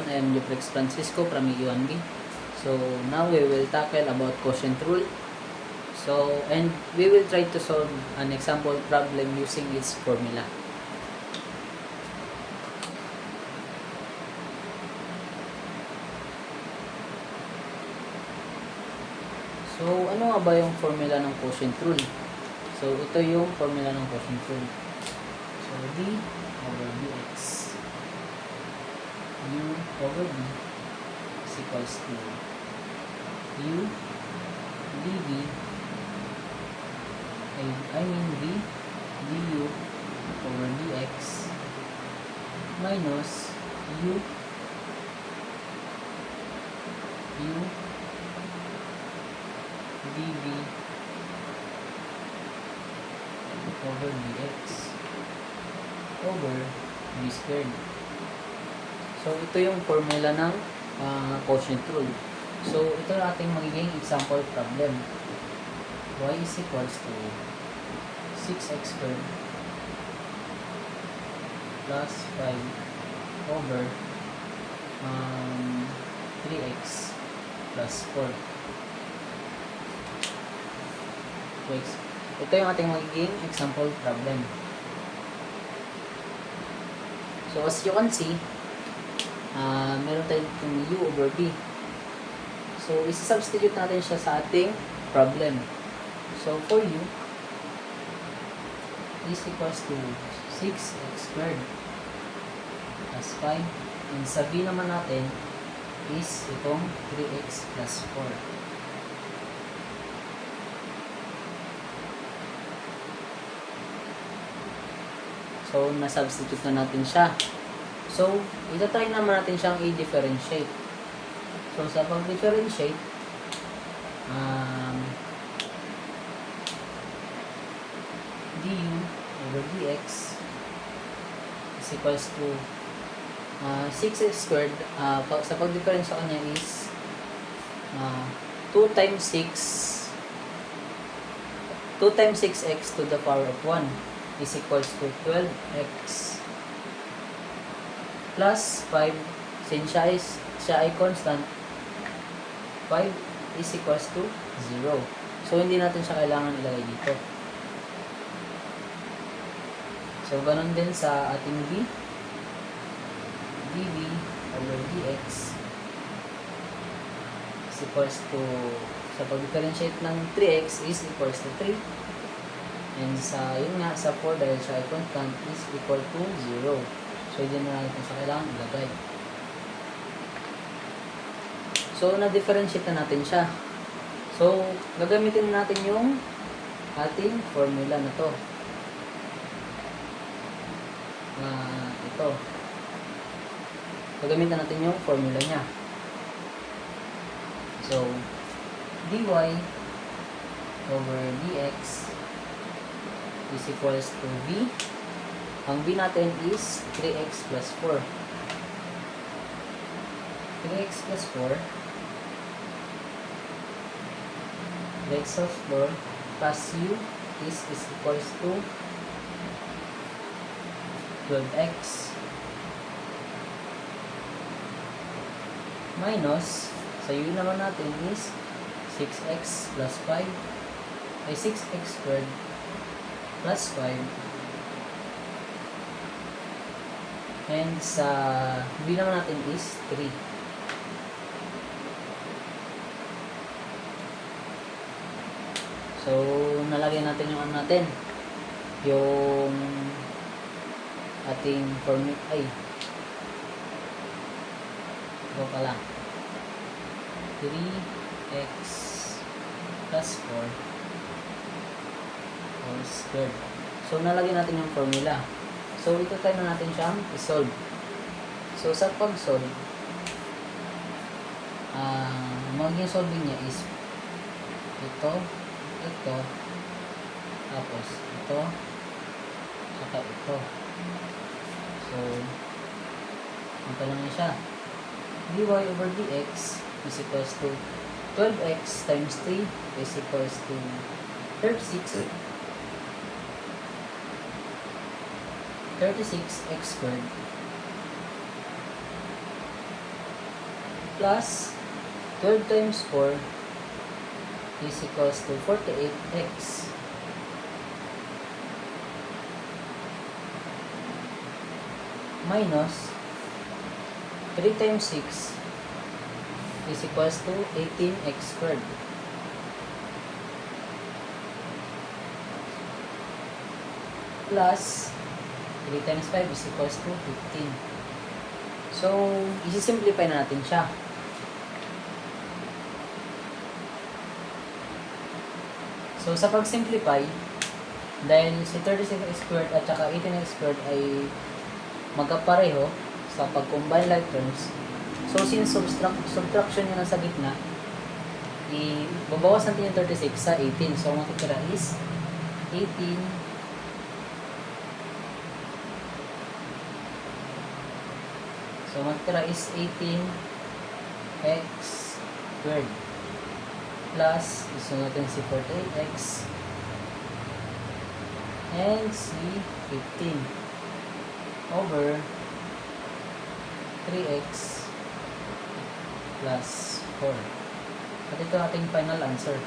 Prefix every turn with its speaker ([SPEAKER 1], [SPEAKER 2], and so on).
[SPEAKER 1] everyone, I am Jofrex Francisco from U1B. So now we will tackle about quotient rule. And we will try to solve an example problem using its formula. So ano nga ba yung formula ng quotient rule? So ito yung formula ng quotient rule. So d over dx u over d is equals to u dv v du over dx minus u dv over dx over d squared. So ito yung formula ng quotient rule. So ito yung ating magiging example problem. Y is equals to 6x squared plus 5 over 3x plus 4. Ito yung ating magiging example problem. So as you can see, meron tayong u over b. So isa-substitute natin siya sa ating problem. So for u is equals to 6x squared plus 5, and sa b naman natin is itong 3x plus 4. So, na-substitute na natin siya. So, ita-try naman natin siyang i-differentiate. So, sa pag-differentiate, du over dx is equals to 6x squared. Sa pag-difference sa kanya is 2 times 6x to the power of 1 is equals to 12x plus 5, since siya ay constant, 5 is equals to 0. So, hindi natin siya kailangan ilagay dito. So, ganun din sa ating b, dv over dx is equals to, sa pag-differentiate ng 3x is equals to 3. And sa, yun nga, sa 4 dahil siya ay constant is equal to 0. So, hindi na natin sa kailangan ilagay. So, na-differentiate na natin siya. So, gagamitin natin yung ating formula na to. Ito. Gagamitin natin yung formula niya. So, dy over dx is equals to v. Ang v natin is 3x plus 4. 3x plus 4 x of 4 plus u is equals to 12x minus sa u naman natin is 6x plus 5 ay 6x squared plus 5, and sa b naman natin is 3. So, nalagyan natin yung ano natin, yung ating formula, ito pala, 3x plus 4 whole squared. So, nalagyan natin yung formula. So, ito tayo na natin siyang i-solve. So, sa pag-solve, magiging solving niya is ito, tapos ito, saka ito. So, ito lang siya. dy over dx is equals to 12x times 3 is equals to 36 36x squared plus 12 times 4 is equals to 48x minus 3 times 6 is equals to 18x squared. Plus 3 times 5 is equals to 15. So, isi-simplify na natin siya. So, sa pag-simplify, dahil si 36x squared at saka 18x squared ay magkapareho sa pag-combine like terms, so since subtraction yun sa gitna, ibabawas natin yung 36 sa 18. So, matitira is 18 So, matitira is 18x squared plus, gusto natin si 48x and si 15 over 3x plus 4. At ito ating final answer.